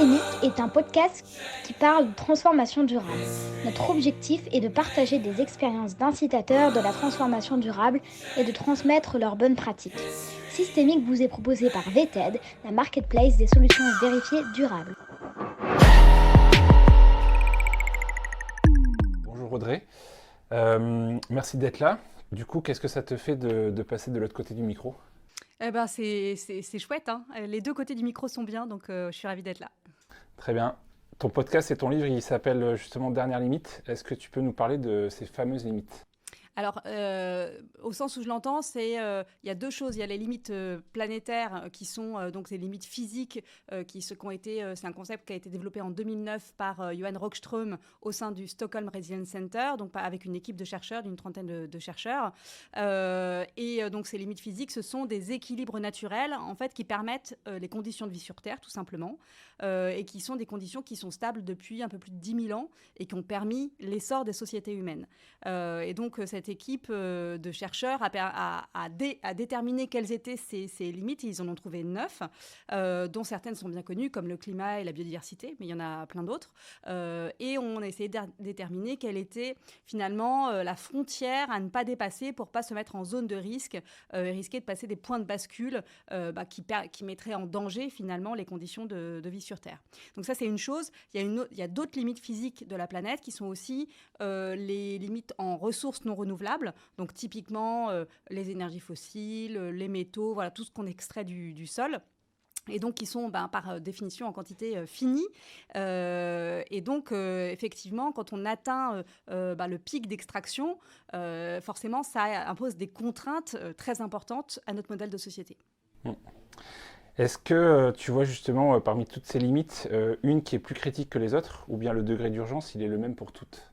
Systémique est un podcast qui parle de transformation durable. Notre objectif est de partager des expériences d'incitateurs de la transformation durable et de transmettre leurs bonnes pratiques. Systémique vous est proposé par VTED, la marketplace des solutions vérifiées durables. Bonjour Audrey, merci d'être là. Du coup, qu'est-ce que ça te fait de passer de l'autre côté du micro ? C'est chouette, hein. Les deux côtés du micro sont bien, donc je suis ravie d'être là. Très bien. Ton podcast et ton livre, il s'appelle justement Dernière limite. Est-ce que tu peux nous parler de ces fameuses limites ? Alors, au sens où je l'entends, il y a deux choses. Il y a les limites planétaires qui sont donc les limites physiques c'est un concept qui a été développé en 2009 par Johan Rockström au sein du Stockholm Resilience Center, donc avec une équipe de chercheurs, d'une trentaine de chercheurs. Donc ces limites physiques, ce sont des équilibres naturels en fait qui permettent les conditions de vie sur Terre, tout simplement, et qui sont des conditions qui sont stables depuis un peu plus de 10 000 ans et qui ont permis l'essor des sociétés humaines. Et donc cette équipe de chercheurs a déterminé quelles étaient ces limites. Ils en ont trouvé 9, dont certaines sont bien connues, comme le climat et la biodiversité, mais il y en a plein d'autres. Et on a essayé de déterminer quelle était finalement la frontière à ne pas dépasser pour ne pas se mettre en zone de risque et risquer de passer des points de bascule qui mettraient en danger finalement les conditions de vie sur Terre. Donc ça, c'est une chose. Il y a d'autres limites physiques de la planète qui sont aussi les limites en ressources non renouvelables, donc typiquement les énergies fossiles, les métaux, voilà, tout ce qu'on extrait du sol. Et donc, qui sont par définition en quantité finie. Et donc, effectivement, quand on atteint le pic d'extraction, forcément, ça impose des contraintes très importantes à notre modèle de société. Est-ce que tu vois justement parmi toutes ces limites, une qui est plus critique que les autres, ou bien le degré d'urgence, il est le même pour toutes ?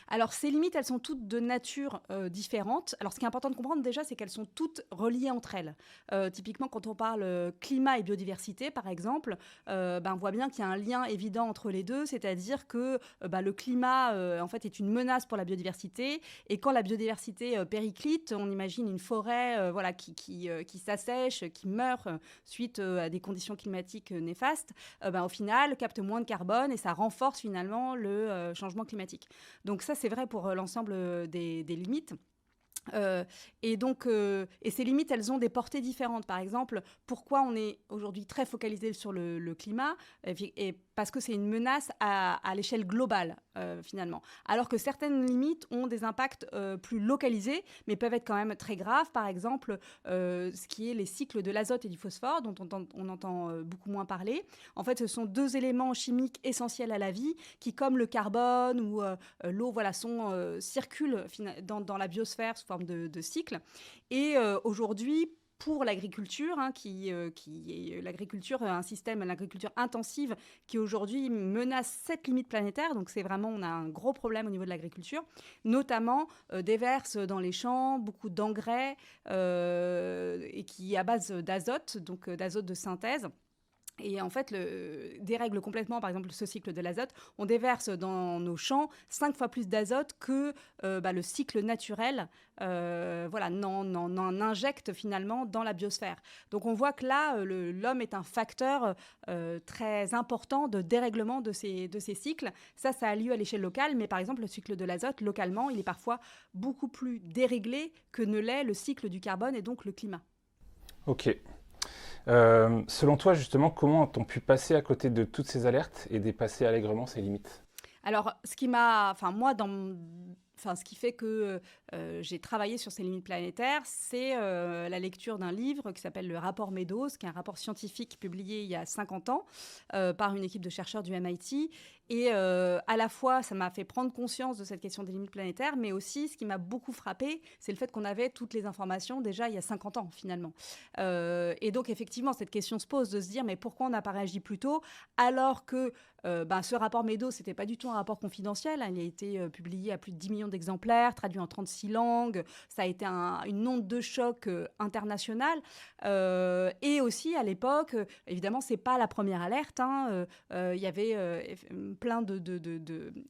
Alors, ces limites, elles sont toutes de nature différente. Alors, ce qui est important de comprendre déjà, c'est qu'elles sont toutes reliées entre elles. Typiquement, quand on parle climat et biodiversité, par exemple, on voit bien qu'il y a un lien évident entre les deux, c'est-à-dire que le climat, en fait, est une menace pour la biodiversité. Et quand la biodiversité périclite, on imagine une forêt qui s'assèche, qui meurt suite à des conditions climatiques néfastes, au final, capte moins de carbone et ça renforce finalement le changement climatique. Donc ça, c'est vrai pour l'ensemble des limites. Et ces limites, elles ont des portées différentes. Par exemple, pourquoi on est aujourd'hui très focalisé sur le climat et parce que c'est une menace à l'échelle globale, finalement. Alors que certaines limites ont des impacts plus localisés, mais peuvent être quand même très graves. Par exemple, ce qui est les cycles de l'azote et du phosphore, dont on entend beaucoup moins parler. En fait, ce sont deux éléments chimiques essentiels à la vie qui, comme le carbone ou l'eau, circulent dans la biosphère sous forme de cycle. Et aujourd'hui, pour l'agriculture, qui est l'agriculture, un système, l'agriculture intensive, qui aujourd'hui menace cette limite planétaire. Donc on a un gros problème au niveau de l'agriculture, notamment déverse dans les champs beaucoup d'engrais et qui est à base d'azote, donc d'azote de synthèse. Et en fait, dérègle complètement, par exemple, ce cycle de l'azote. On déverse dans nos champs 5 fois plus d'azote que le cycle naturel n'en injecte finalement dans la biosphère. Donc on voit que là, l'homme est un facteur très important de dérèglement de ces cycles. Ça a lieu à l'échelle locale, mais par exemple, le cycle de l'azote, localement, il est parfois beaucoup plus déréglé que ne l'est le cycle du carbone et donc le climat. Ok. Selon toi, justement, comment ont-on pu passer à côté de toutes ces alertes et dépasser allègrement ces limites ? Alors, ce qui fait que j'ai travaillé sur ces limites planétaires, c'est la lecture d'un livre qui s'appelle le rapport Meadows, qui est un rapport scientifique publié il y a 50 ans par une équipe de chercheurs du MIT. Et à la fois, ça m'a fait prendre conscience de cette question des limites planétaires, mais aussi, ce qui m'a beaucoup frappé, c'est le fait qu'on avait toutes les informations déjà il y a 50 ans, finalement. Et donc, effectivement, cette question se pose de se dire, mais pourquoi on n'a pas réagi plus tôt, alors que ce rapport Meadows, ce n'était pas du tout un rapport confidentiel, hein, il a été publié à plus de 10 millions millions d'exemplaires, traduit en 36 langues. Ça a été une onde de choc internationale. Et aussi, à l'époque, évidemment, ce n'est pas la première alerte. Il y avait plein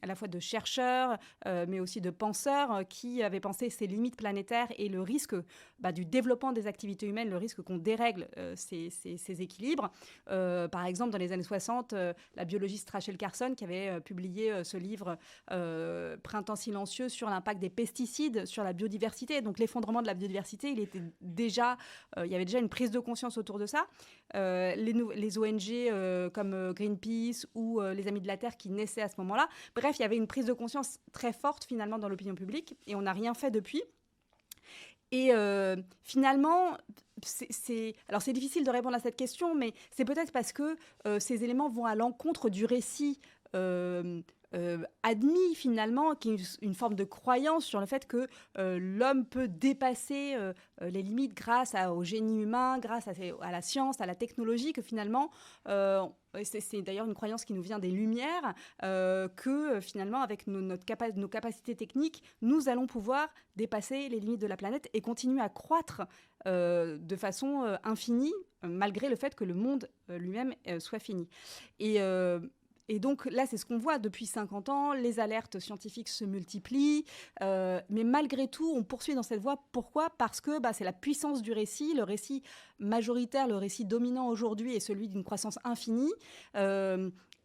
à la fois de chercheurs, mais aussi de penseurs qui avaient pensé ces limites planétaires et le risque du développement des activités humaines, le risque qu'on dérègle ces équilibres. Par exemple, dans les années 60, la biologiste Rachel Carson, qui avait publié ce livre Printemps silencieux sur l'impact des pesticides sur la biodiversité. Donc l'effondrement de la biodiversité, il y avait déjà une prise de conscience autour de ça. Les ONG comme Greenpeace ou les Amis de la Terre qui naissaient à ce moment-là. Bref, il y avait une prise de conscience très forte finalement dans l'opinion publique et on n'a rien fait depuis. Et finalement, alors c'est difficile de répondre à cette question, mais c'est peut-être parce que ces éléments vont à l'encontre du récit admis finalement, qui est une forme de croyance sur le fait que l'homme peut dépasser les limites grâce au génie humain, grâce à la science, à la technologie, que finalement, c'est d'ailleurs une croyance qui nous vient des Lumières, que finalement, avec nos capacités techniques, nous allons pouvoir dépasser les limites de la planète et continuer à croître de façon infinie, malgré le fait que le monde lui-même soit fini. Et donc là, c'est ce qu'on voit depuis 50 ans, les alertes scientifiques se multiplient, mais malgré tout, on poursuit dans cette voie. Pourquoi ? Parce que c'est la puissance du récit, le récit majoritaire, le récit dominant aujourd'hui est celui d'une croissance infinie.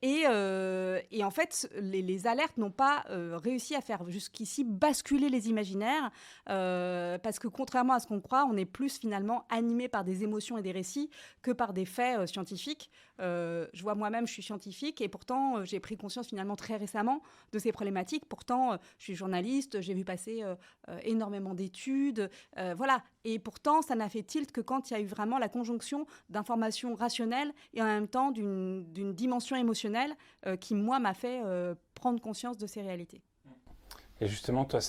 Et en fait, les alertes n'ont pas réussi à faire jusqu'ici basculer les imaginaires, parce que contrairement à ce qu'on croit, on est plus finalement animé par des émotions et des récits que par des faits scientifiques. Je vois moi-même, je suis scientifique et pourtant j'ai pris conscience finalement très récemment de ces problématiques. Pourtant, je suis journaliste, j'ai vu passer énormément d'études, voilà. Et pourtant, ça n'a fait tilt que quand il y a eu vraiment la conjonction d'informations rationnelles et en même temps d'une dimension émotionnelle qui, moi, m'a fait prendre conscience de ces réalités. Et justement, toi,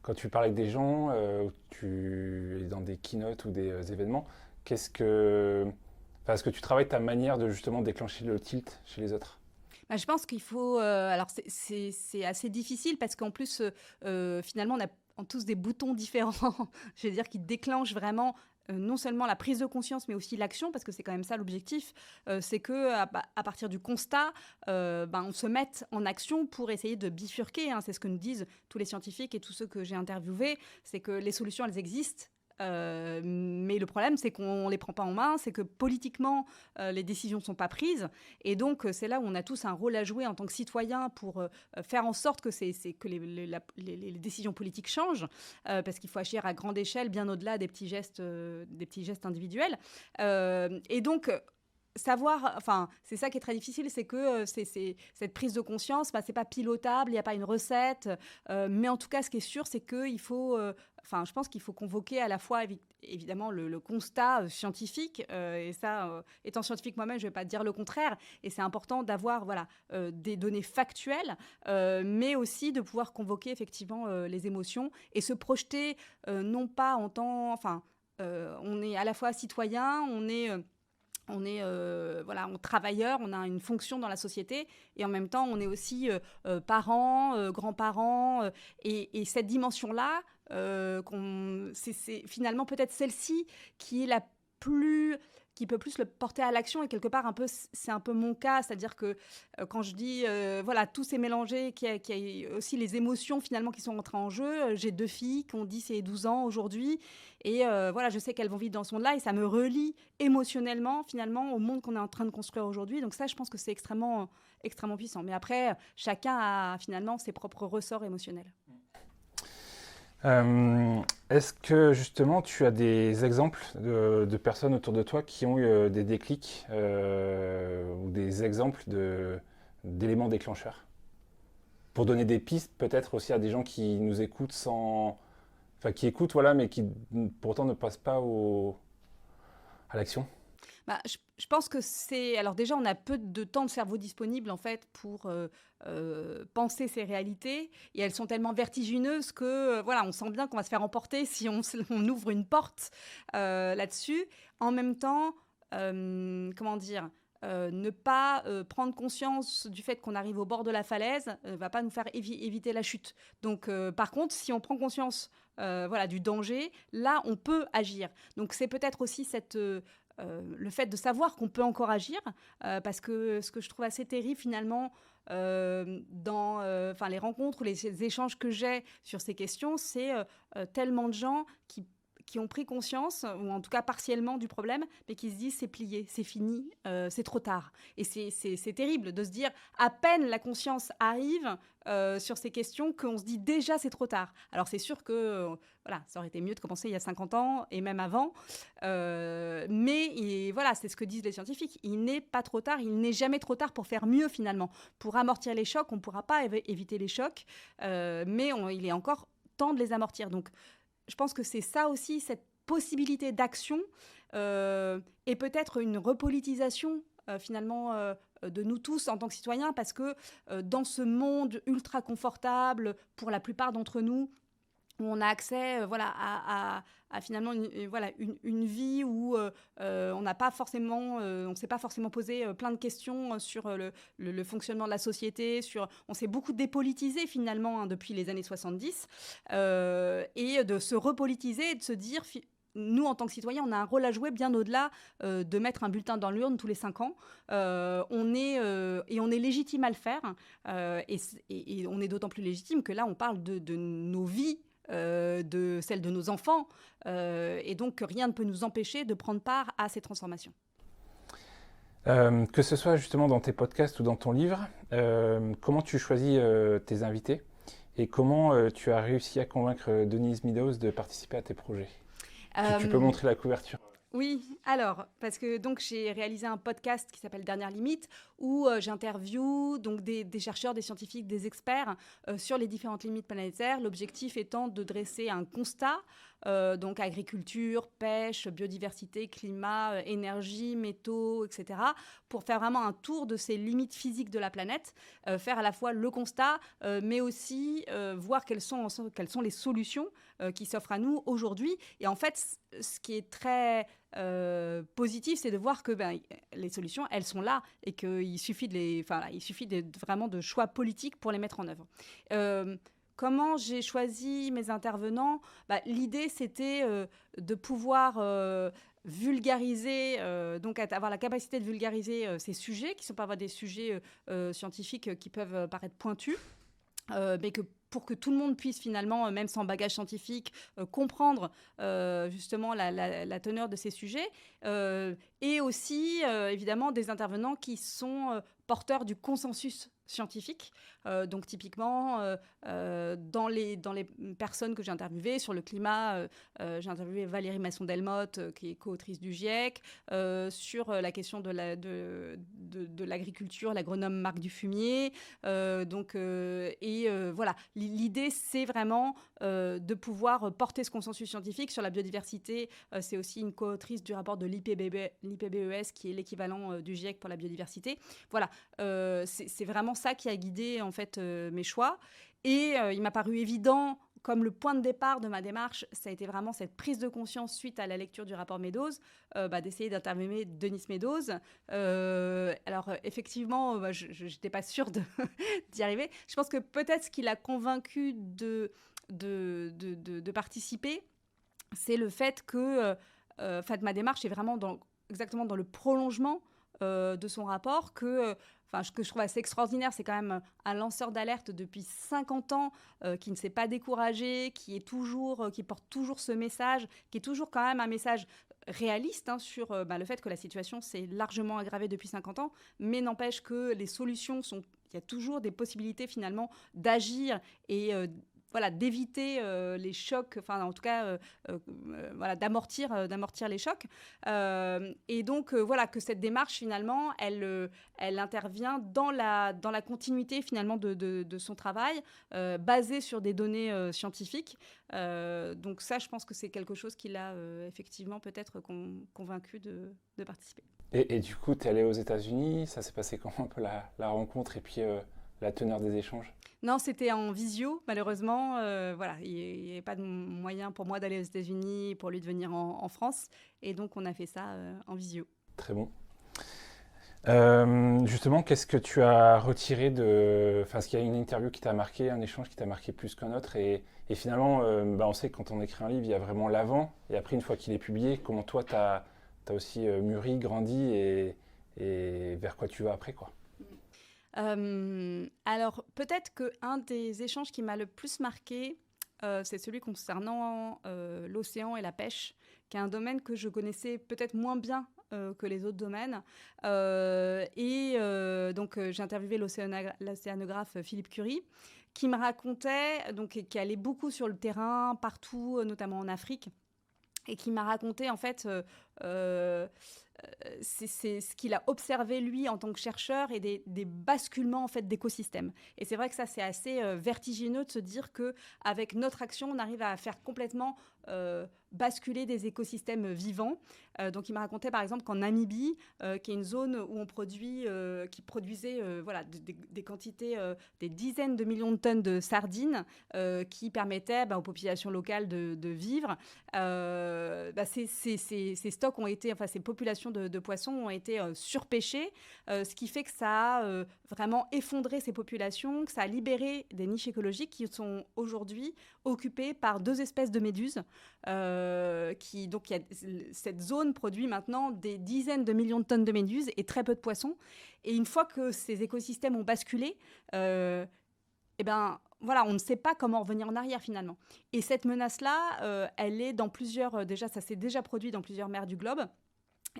quand tu parles avec des gens, ou tu es dans des keynotes ou des événements, est-ce que tu travailles ta manière de justement déclencher le tilt chez les autres ? Je pense qu'il faut... alors, c'est assez difficile parce qu'en plus, finalement, on a tous des boutons différents, je veux dire, qui déclenchent vraiment non seulement la prise de conscience, mais aussi l'action, parce que c'est quand même ça l'objectif, c'est qu'à partir du constat, on se mette en action pour essayer de bifurquer. C'est ce que nous disent tous les scientifiques et tous ceux que j'ai interviewés, c'est que les solutions, elles existent. Mais le problème, c'est qu'on ne les prend pas en main, c'est que politiquement, les décisions ne sont pas prises. Et donc, c'est là où on a tous un rôle à jouer en tant que citoyens pour faire en sorte que les décisions politiques changent, parce qu'il faut agir à grande échelle, bien au-delà des petits gestes individuels. Et donc... c'est ça qui est très difficile, c'est que cette prise de conscience, c'est pas pilotable, il n'y a pas une recette, mais en tout cas, ce qui est sûr, c'est qu'il faut, je pense qu'il faut convoquer à la fois évidemment le constat scientifique, et ça, étant scientifique moi-même, je ne vais pas dire le contraire, et c'est important d'avoir des données factuelles, mais aussi de pouvoir convoquer effectivement les émotions et se projeter non pas en tant, on est à la fois citoyen, on est travailleur, on a une fonction dans la société et en même temps, on est aussi parents, grands-parents. Et cette dimension-là, c'est finalement peut-être celle-ci qui est qui peut plus le porter à l'action et quelque part c'est un peu mon cas, c'est-à-dire que quand je dis tout s'est mélangé, qu'il y a aussi les émotions finalement qui sont entrées en jeu. J'ai 2 filles qui ont 10 et 12 ans aujourd'hui et je sais qu'elles vont vivre dans ce monde-là et ça me relie émotionnellement finalement au monde qu'on est en train de construire aujourd'hui. Donc ça, je pense que c'est extrêmement, extrêmement puissant. Mais après, chacun a finalement ses propres ressorts émotionnels. Est-ce que justement tu as des exemples de personnes autour de toi qui ont eu des déclics ou des exemples d'éléments déclencheurs pour donner des pistes peut-être aussi à des gens qui nous écoutent qui écoutent mais qui pourtant ne passent pas à l'action? Je pense que alors déjà, on a peu de temps de cerveau disponible en fait pour penser ces réalités et elles sont tellement vertigineuses que on sent bien qu'on va se faire emporter si on ouvre une porte là-dessus. En même temps, ne pas prendre conscience du fait qu'on arrive au bord de la falaise va pas nous faire éviter la chute. Donc, par contre, si on prend conscience du danger, là, on peut agir. Donc, c'est peut-être aussi le fait de savoir qu'on peut encore agir, parce que ce que je trouve assez terrible, finalement, dans les rencontres ou les échanges que j'ai sur ces questions, c'est tellement de gens qui ont pris conscience, ou en tout cas partiellement, du problème, mais qui se disent c'est plié, c'est fini, c'est trop tard. Et c'est terrible de se dire, à peine la conscience arrive sur ces questions, qu'on se dit déjà c'est trop tard. Alors c'est sûr que ça aurait été mieux de commencer il y a 50 ans, et même avant, mais c'est ce que disent les scientifiques. Il n'est pas trop tard, il n'est jamais trop tard pour faire mieux finalement. Pour amortir les chocs, on ne pourra pas éviter les chocs, mais il est encore temps de les amortir. Donc, je pense que c'est ça aussi, cette possibilité d'action et peut-être une repolitisation finalement de nous tous en tant que citoyens, parce que dans ce monde ultra confortable pour la plupart d'entre nous, où on a accès à finalement une vie où on n'a pas forcément, on ne s'est pas forcément posé plein de questions sur le fonctionnement de la société, on s'est beaucoup dépolitisé finalement depuis les années 70, et de se repolitiser et de se dire... Nous, en tant que citoyens, on a un rôle à jouer bien au-delà de mettre un bulletin dans l'urne tous les 5 ans. On est légitime à le faire. Et on est d'autant plus légitime que là, on parle de nos vies, de celles de nos enfants. Et donc, rien ne peut nous empêcher de prendre part à ces transformations. Que ce soit justement dans tes podcasts ou dans ton livre, comment tu choisis tes invités et comment tu as réussi à convaincre Denise Meadows de participer à tes projets? Tu peux montrer la couverture. Oui, alors, parce que donc, j'ai réalisé un podcast qui s'appelle Dernière Limite, où j'interviewe donc, des chercheurs, des scientifiques, des experts sur les différentes limites planétaires. L'objectif étant de dresser un constat, donc agriculture, pêche, biodiversité, climat, énergie, métaux, etc., pour faire vraiment un tour de ces limites physiques de la planète, faire à la fois le constat, mais aussi voir quelles sont les solutions qui s'offrent à nous aujourd'hui. Et en fait, ce qui est très positif, c'est de voir que les solutions, elles sont là, et qu'il suffit vraiment de choix politiques pour les mettre en œuvre. Comment j'ai choisi mes intervenants ? L'idée, c'était de pouvoir vulgariser, donc avoir la capacité de vulgariser ces sujets, qui ne sont pas des sujets scientifiques qui peuvent paraître pointus, mais pour que tout le monde puisse finalement, même sans bagage scientifique, comprendre justement la teneur de ces sujets. Et aussi, évidemment, des intervenants qui sont porteurs du consensus scientifique. Donc typiquement, dans les personnes que j'ai interviewées sur le climat, j'ai interviewé Valérie Masson-Delmotte, qui est co-autrice du GIEC, sur la question de l'agriculture, l'agronome Marc Dufumier. L'idée, c'est vraiment de pouvoir porter ce consensus scientifique sur la biodiversité. C'est aussi une co-autrice du rapport de l'IPBES, qui est l'équivalent du GIEC pour la biodiversité. Voilà, c'est vraiment ça qui a guidé en fait mes choix. Et il m'a paru évident, comme le point de départ de ma démarche, ça a été vraiment cette prise de conscience suite à la lecture du rapport Meadows, d'essayer d'interviewer Denise Meadows. Alors effectivement, je n'étais pas sûre d'y arriver. Je pense que peut-être ce qui l'a convaincue de participer, c'est le fait que ma démarche est vraiment exactement dans le prolongement de son rapport, ce que je trouve assez extraordinaire, c'est quand même un lanceur d'alerte depuis 50 ans qui ne s'est pas découragé, qui porte toujours ce message, qui est toujours quand même un message réaliste sur le fait que la situation s'est largement aggravée depuis 50 ans, mais n'empêche que les solutions il y a toujours des possibilités finalement d'agir et d'éviter les chocs, en tout cas d'amortir les chocs. Et donc que cette démarche finalement, elle intervient dans la continuité finalement de son travail, basée sur des données scientifiques. Donc ça, je pense que c'est quelque chose qui l'a effectivement peut-être convaincu de participer. Et du coup, tu es allée aux États-Unis, ça s'est passé comment un peu la rencontre et puis la teneur des échanges? Non, c'était en visio, malheureusement. Il n'y avait pas de moyen pour moi d'aller aux États-Unis, pour lui de venir en France. Et donc, on a fait ça en visio. Très bon. Justement, qu'est-ce que tu as retiré de... Enfin, est-ce qu'il y a une interview qui t'a marqué, un échange qui t'a marqué plus qu'un autre et finalement, on sait que quand on écrit un livre, il y a vraiment l'avant. Et après, une fois qu'il est publié, comment toi, tu as aussi mûri, grandi et vers quoi tu vas après, quoi. Alors, peut-être qu'un des échanges qui m'a le plus marqué, c'est celui concernant l'océan et la pêche, qui est un domaine que je connaissais peut-être moins bien que les autres domaines. Donc, j'ai interviewé l'océanographe Philippe Curie, qui me racontait, donc, qui allait beaucoup sur le terrain, partout, notamment en Afrique, et qui m'a raconté, en fait, c'est ce qu'il a observé, lui, en tant que chercheur, et des basculements, en fait, d'écosystèmes. Et c'est vrai que ça, c'est assez vertigineux de se dire qu'avec notre action, on arrive à faire complètement basculer des écosystèmes vivants. Donc, il m'a raconté, par exemple, qu'en Namibie, qui est une zone où on qui produisait voilà, des quantités, des dizaines de millions de tonnes de sardines qui permettaient aux populations locales de vivre. Ces stocks ont été, enfin, ces populations de poissons ont été surpêchées, ce qui fait que ça a vraiment effondré ces populations, que ça a libéré des niches écologiques qui sont aujourd'hui occupées par 2 espèces de méduses. Cette zone produit maintenant des dizaines de millions de tonnes de méduses et très peu de poissons. Et une fois que ces écosystèmes ont basculé, voilà, on ne sait pas comment revenir en arrière finalement. Et cette menace-là, elle est dans plusieurs... déjà, ça s'est déjà produit dans plusieurs mers du globe.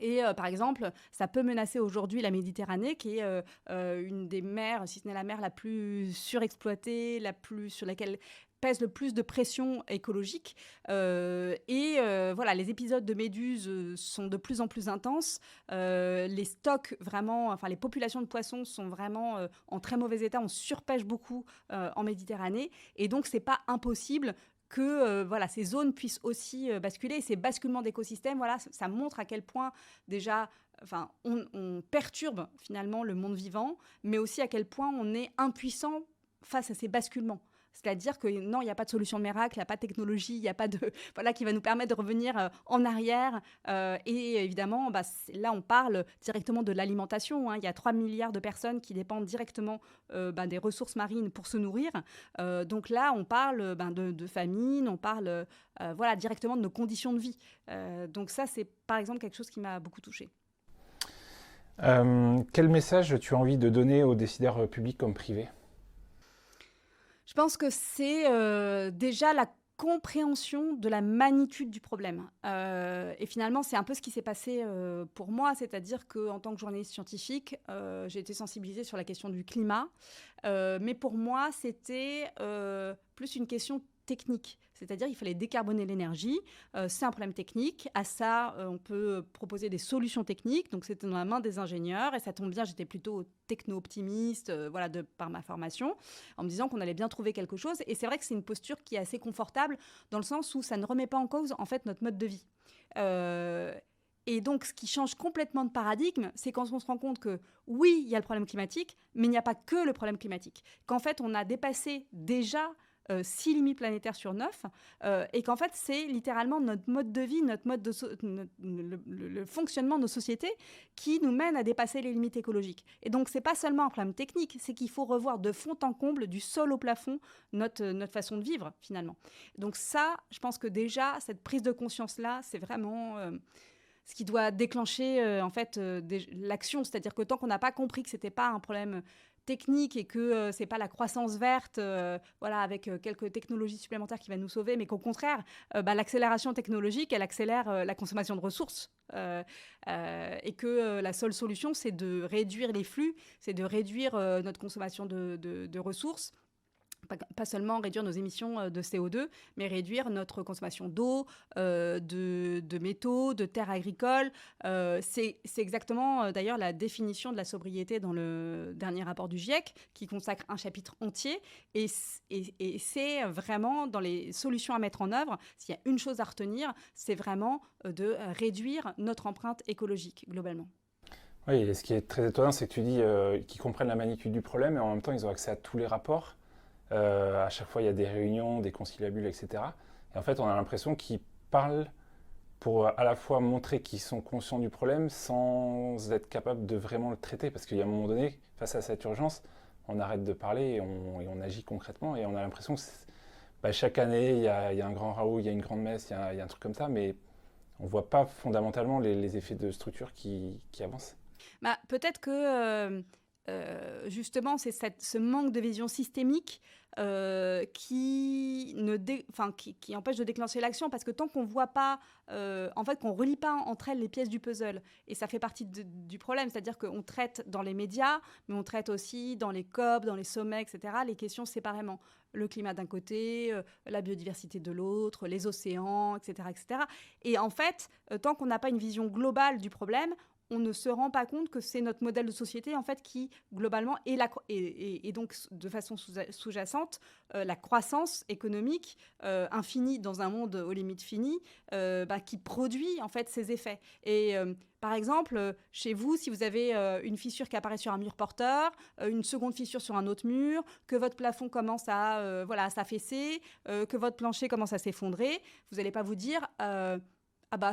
Et par exemple, ça peut menacer aujourd'hui la Méditerranée, qui est une des mers, si ce n'est la mer la plus surexploitée, sur laquelle pèse le plus de pression écologique. Voilà, les épisodes de méduses sont de plus en plus intenses. Les stocks, vraiment, enfin les populations de poissons sont vraiment en très mauvais état. On surpêche beaucoup en Méditerranée. Et donc, c'est pas impossible que voilà, ces zones puissent aussi basculer. Et ces basculements d'écosystèmes, voilà, ça montre à quel point déjà on perturbe finalement le monde vivant, mais aussi à quel point on est impuissant face à ces basculements. C'est-à-dire que non, il n'y a pas de solution miracle, il n'y a pas de technologie, il n'y a pas de voilà qui va nous permettre de revenir en arrière. Et évidemment, là, on parle directement de l'alimentation. Il y a 3 milliards de personnes qui dépendent directement des ressources marines pour se nourrir. Donc là, on parle de famine, on parle voilà, directement de nos conditions de vie. Donc ça, c'est par exemple quelque chose qui m'a beaucoup touchée. Quel message tu as envie de donner aux décideurs publics comme privés ? Je pense que c'est déjà la compréhension de la magnitude du problème. Et finalement, c'est un peu ce qui s'est passé pour moi, c'est-à-dire qu'en tant que journaliste scientifique, j'ai été sensibilisée sur la question du climat. Mais pour moi, c'était plus une question technique. C'est-à-dire qu'il fallait décarboner l'énergie. C'est un problème technique. À ça, on peut proposer des solutions techniques. Donc, c'était dans la main des ingénieurs. Et ça tombe bien, j'étais plutôt techno-optimiste voilà, par ma formation, en me disant qu'on allait bien trouver quelque chose. Et c'est vrai que c'est une posture qui est assez confortable dans le sens où ça ne remet pas en cause, en fait, notre mode de vie. Et donc, ce qui change complètement de paradigme, c'est quand on se rend compte que, oui, il y a le problème climatique, mais il n'y a pas que le problème climatique. Qu'en fait, on a dépassé déjà 6 limites planétaires sur 9, et qu'en fait, c'est littéralement notre mode de vie, le fonctionnement de nos sociétés qui nous mène à dépasser les limites écologiques. Et donc, ce n'est pas seulement un problème technique, c'est qu'il faut revoir de fond en comble, du sol au plafond, notre façon de vivre, finalement. Donc ça, je pense que déjà, cette prise de conscience-là, c'est vraiment... ce qui doit déclencher l'action. C'est-à-dire que tant qu'on n'a pas compris que ce n'était pas un problème technique et que ce n'est pas la croissance verte voilà, avec quelques technologies supplémentaires qui va nous sauver, mais qu'au contraire, l'accélération technologique, elle accélère la consommation de ressources. Et que la seule solution, c'est de réduire les flux, c'est de réduire notre consommation de ressources. Pas seulement réduire nos émissions de CO2, mais réduire notre consommation d'eau, de métaux, de terres agricoles. C'est exactement, d'ailleurs, la définition de la sobriété dans le dernier rapport du GIEC, qui consacre un chapitre entier. Et c'est vraiment, dans les solutions à mettre en œuvre, s'il y a une chose à retenir, c'est vraiment de réduire notre empreinte écologique, globalement. Oui, et ce qui est très étonnant, c'est que tu dis qu'ils comprennent la magnitude du problème, et en même temps, ils ont accès à tous les rapports. À chaque fois, il y a des réunions, des conciliabules, etc. Et en fait, on a l'impression qu'ils parlent pour à la fois montrer qu'ils sont conscients du problème sans être capables de vraiment le traiter. Parce qu'il y a un moment donné, face à cette urgence, on arrête de parler et on agit concrètement. Et on a l'impression que chaque année, il y a un grand Raoult, il y a une grande messe, il y a un truc comme ça, mais on ne voit pas fondamentalement les effets de structure qui avancent. Bah, peut-être que justement, c'est ce manque de vision systémique qui empêche de déclencher l'action, parce que tant qu'on voit pas, en fait, qu'on relie pas entre elles les pièces du puzzle, et ça fait partie du problème, c'est-à-dire qu'on traite dans les médias, mais on traite aussi dans les COP, dans les sommets, etc., les questions séparément. Le climat d'un côté, la biodiversité de l'autre, les océans, etc., etc. Et en fait, tant qu'on n'a pas une vision globale du problème, on ne se rend pas compte que c'est notre modèle de société en fait qui globalement et donc de façon sous-jacente la croissance économique infinie dans un monde aux limites finies qui produit en fait ces effets. Et par exemple, chez vous, si vous avez une fissure qui apparaît sur un mur porteur, une seconde fissure sur un autre mur, que votre plafond commence à s'affaisser, que votre plancher commence à s'effondrer, vous n'allez pas vous dire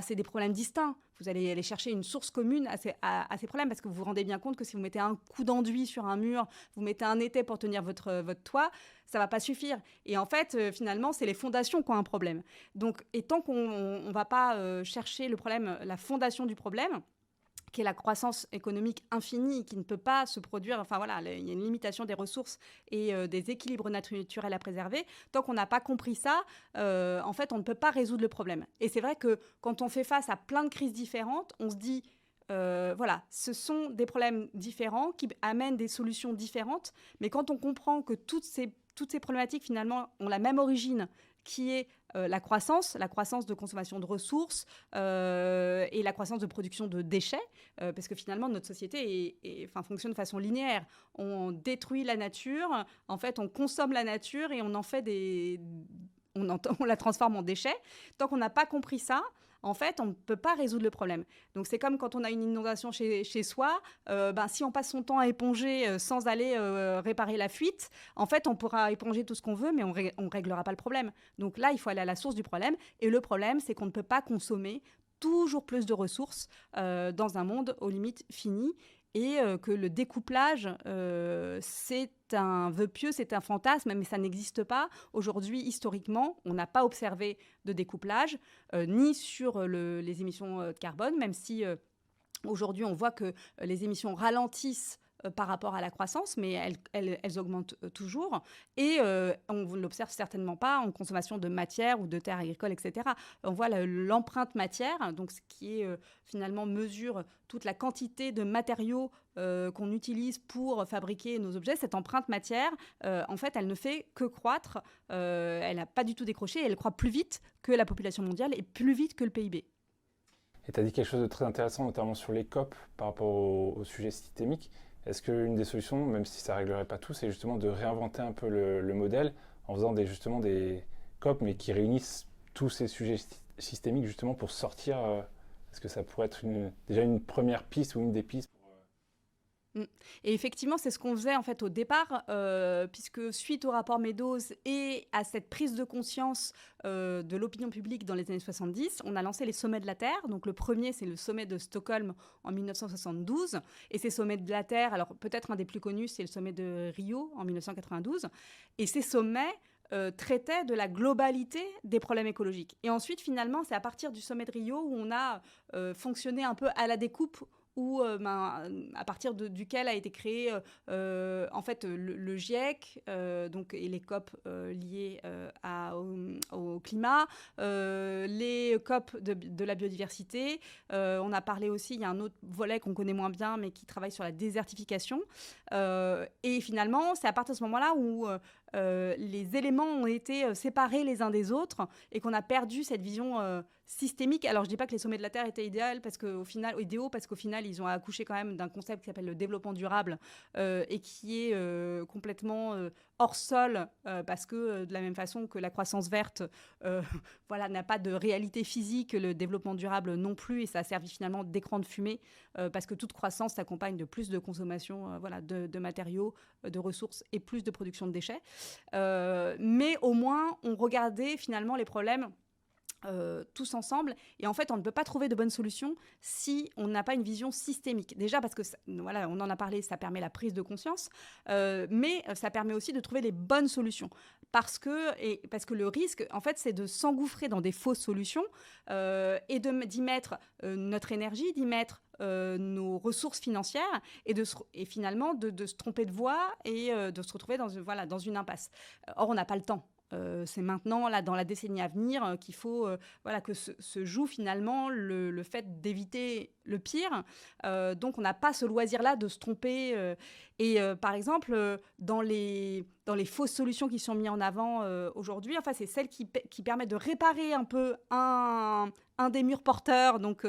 c'est des problèmes distincts. Vous allez aller chercher une source commune à ces problèmes, parce que vous vous rendez bien compte que si vous mettez un coup d'enduit sur un mur, vous mettez un étai pour tenir votre toit, ça ne va pas suffire. Et en fait, finalement, c'est les fondations qui ont un problème. Donc, et tant qu'on ne va pas chercher le problème, la fondation du problème, qui est la croissance économique infinie, qui ne peut pas se produire, il y a une limitation des ressources et des équilibres naturels à préserver. Tant qu'on n'a pas compris ça, en fait, on ne peut pas résoudre le problème. Et c'est vrai que quand on fait face à plein de crises différentes, on se dit, ce sont des problèmes différents qui amènent des solutions différentes, mais quand on comprend que toutes ces problématiques, finalement, ont la même origine, qui est la croissance de consommation de ressources et la croissance de production de déchets, parce que finalement, notre société fonctionne de façon linéaire. On détruit la nature, en fait, on consomme la nature et on en fait on la transforme en déchets. Tant qu'on n'a pas compris ça, en fait, on ne peut pas résoudre le problème. Donc, c'est comme quand on a une inondation chez soi. Si on passe son temps à éponger sans aller réparer la fuite, en fait, on pourra éponger tout ce qu'on veut, mais on ne réglera pas le problème. Donc là, il faut aller à la source du problème. Et le problème, c'est qu'on ne peut pas consommer toujours plus de ressources dans un monde aux limites finies. Et que le découplage, c'est un vœu pieux, c'est un fantasme, mais ça n'existe pas. Aujourd'hui, historiquement, on n'a pas observé de découplage, ni sur les émissions de carbone, même si aujourd'hui, on voit que les émissions ralentissent par rapport à la croissance, mais elles augmentent toujours. Et on ne l'observe certainement pas en consommation de matière ou de terres agricoles, etc. On voit l'empreinte matière, donc ce qui est finalement mesure toute la quantité de matériaux qu'on utilise pour fabriquer nos objets. Cette empreinte matière, en fait, elle ne fait que croître. Elle n'a pas du tout décroché. Elle croît plus vite que la population mondiale et plus vite que le PIB. Et tu as dit quelque chose de très intéressant, notamment sur les COP par rapport au sujet systémique. Est-ce qu'une des solutions, même si ça ne réglerait pas tout, c'est justement de réinventer un peu le modèle en faisant justement des COP, mais qui réunissent tous ces sujets systémiques justement pour sortir. Est-ce que ça pourrait être déjà une première piste ou une des pistes? Et effectivement, c'est ce qu'on faisait en fait au départ, puisque suite au rapport Meadows et à cette prise de conscience de l'opinion publique dans les années 70, on a lancé les sommets de la Terre. Donc le premier, c'est le sommet de Stockholm en 1972. Et ces sommets de la Terre, alors peut-être un des plus connus, c'est le sommet de Rio en 1992. Et ces sommets traitait de la globalité des problèmes écologiques. Et ensuite, finalement, c'est à partir du sommet de Rio où on a fonctionné un peu à la découpe, où, à partir duquel a été créé en fait le GIEC et les COP liées au climat, les COP de la biodiversité. On a parlé aussi, il y a un autre volet qu'on connaît moins bien, mais qui travaille sur la désertification. Et finalement, c'est à partir de ce moment-là où les éléments ont été séparés les uns des autres et qu'on a perdu cette vision systémique. Alors, je ne dis pas que les sommets de la Terre étaient idéaux, parce qu'au final, ils ont accouché quand même d'un concept qui s'appelle le développement durable et qui est complètement hors sol, parce que de la même façon que la croissance verte n'a pas de réalité physique, le développement durable non plus, et ça a servi finalement d'écran de fumée, parce que toute croissance s'accompagne de plus de consommation de matériaux, de ressources et plus de production de déchets. Mais au moins, on regardait finalement les problèmes tous ensemble. Et en fait, on ne peut pas trouver de bonnes solutions si on n'a pas une vision systémique. Déjà parce que, voilà, on en a parlé, ça permet la prise de conscience, mais ça permet aussi de trouver les bonnes solutions. Parce que le risque, en fait, c'est de s'engouffrer dans des fausses solutions et d'y mettre notre énergie, d'y mettre nos ressources financières et finalement de se tromper de voie et de se retrouver dans une impasse. Or, on n'a pas le temps. C'est maintenant, là, dans la décennie à venir, qu'il faut que se joue finalement le fait d'éviter le pire. Donc, on n'a pas ce loisir-là de se tromper. Par exemple, dans les fausses solutions qui sont mises en avant aujourd'hui, enfin, c'est celles qui permettent de réparer un peu un des murs porteurs, donc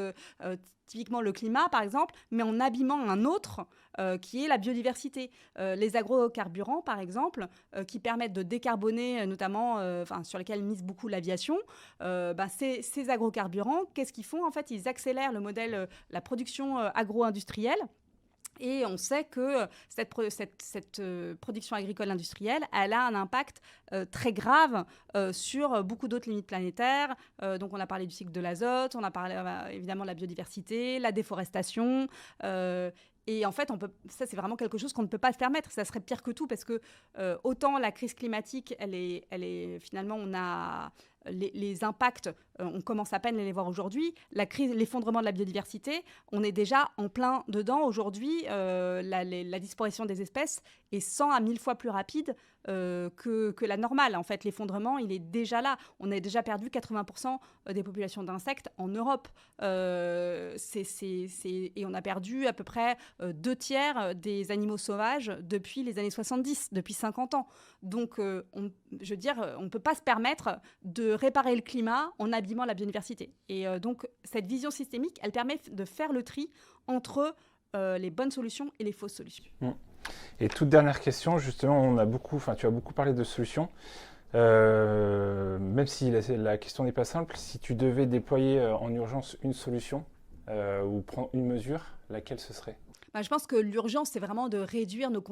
typiquement le climat, par exemple, mais en abîmant un autre qui est la biodiversité. Les agrocarburants, par exemple, qui permettent de décarboner, notamment, sur lesquels mise beaucoup l'aviation, ces agrocarburants, qu'est-ce qu'ils font? En fait, ils accélèrent le modèle, la production agro-industrielle. Et on sait que cette production agricole industrielle, elle a un impact très grave sur beaucoup d'autres limites planétaires. Donc on a parlé du cycle de l'azote, on a parlé évidemment de la biodiversité, la déforestation. Et en fait, ça, c'est vraiment quelque chose qu'on ne peut pas se permettre. Ça serait pire que tout parce que autant la crise climatique, elle est finalement, on a les impacts, on commence à peine à les voir aujourd'hui. La crise, l'effondrement de la biodiversité, on est déjà en plein dedans. Aujourd'hui, la disparition des espèces est 100 à 1000 fois plus rapide que la normale. En fait, l'effondrement, il est déjà là. On a déjà perdu 80% des populations d'insectes en Europe. Et on a perdu à peu près 2/3 des animaux sauvages depuis les années 70, depuis 50 ans. Donc, on ne peut pas se permettre de réparer le climat en abîmant la biodiversité. Et donc, cette vision systémique, elle permet de faire le tri entre les bonnes solutions et les fausses solutions. Et toute dernière question, justement, tu as beaucoup parlé de solutions. Même si la question n'est pas simple, si tu devais déployer en urgence une solution ou prendre une mesure, laquelle ce serait? Je pense que l'urgence, c'est vraiment de réduire notre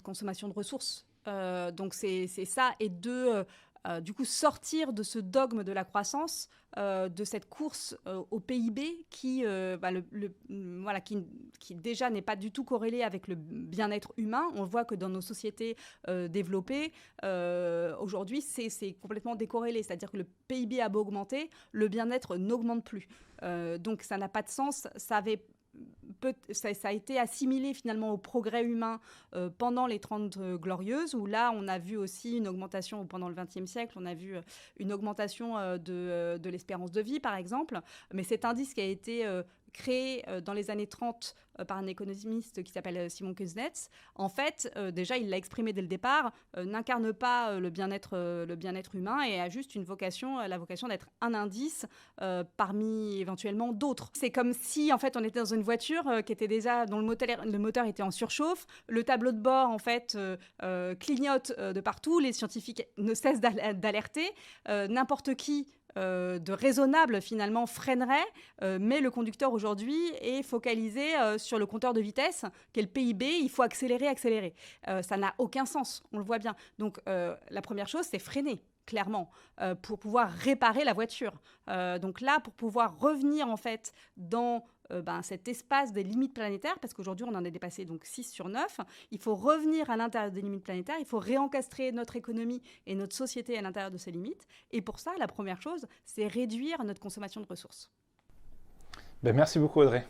consommation de ressources. Donc c'est ça, et du coup sortir de ce dogme de la croissance, de cette course au PIB qui déjà n'est pas du tout corrélée avec le bien-être humain. On voit que dans nos sociétés développées, aujourd'hui, c'est complètement décorrélé. C'est-à-dire que le PIB a beau augmenter, le bien-être n'augmente plus. Donc ça n'a pas de sens. Ça a été assimilé finalement au progrès humain pendant les 30 glorieuses, où là on a vu aussi une augmentation, pendant le XXe siècle, on a vu une augmentation de l'espérance de vie par exemple, mais cet indice qui a été créé dans les années 30 par un économiste qui s'appelle Simon Kuznets, en fait, déjà, il l'a exprimé dès le départ, n'incarne pas le bien-être humain et a juste la vocation d'être un indice parmi éventuellement d'autres. C'est comme si, en fait, on était dans une voiture qui était déjà, dont le moteur était en surchauffe, le tableau de bord, en fait, clignote de partout, les scientifiques ne cessent d'alerter, n'importe qui de raisonnable finalement freinerait, mais le conducteur aujourd'hui est focalisé sur le compteur de vitesse, qui est le PIB, il faut accélérer. Ça n'a aucun sens, on le voit bien. Donc la première chose, c'est freiner, clairement, pour pouvoir réparer la voiture. Donc là, pour pouvoir revenir en fait dans cet espace des limites planétaires, parce qu'aujourd'hui on en a dépassé donc 6 sur 9, il faut revenir à l'intérieur des limites planétaires, il faut réencastrer notre économie et notre société à l'intérieur de ces limites, et pour ça la première chose c'est réduire notre consommation de ressources. Merci beaucoup Audrey.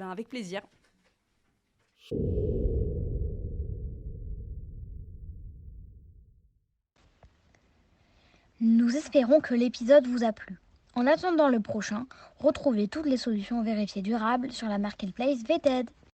Avec plaisir. Nous espérons que l'épisode vous a plu. En attendant le prochain, retrouvez toutes les solutions vérifiées durables sur la marketplace Vetted.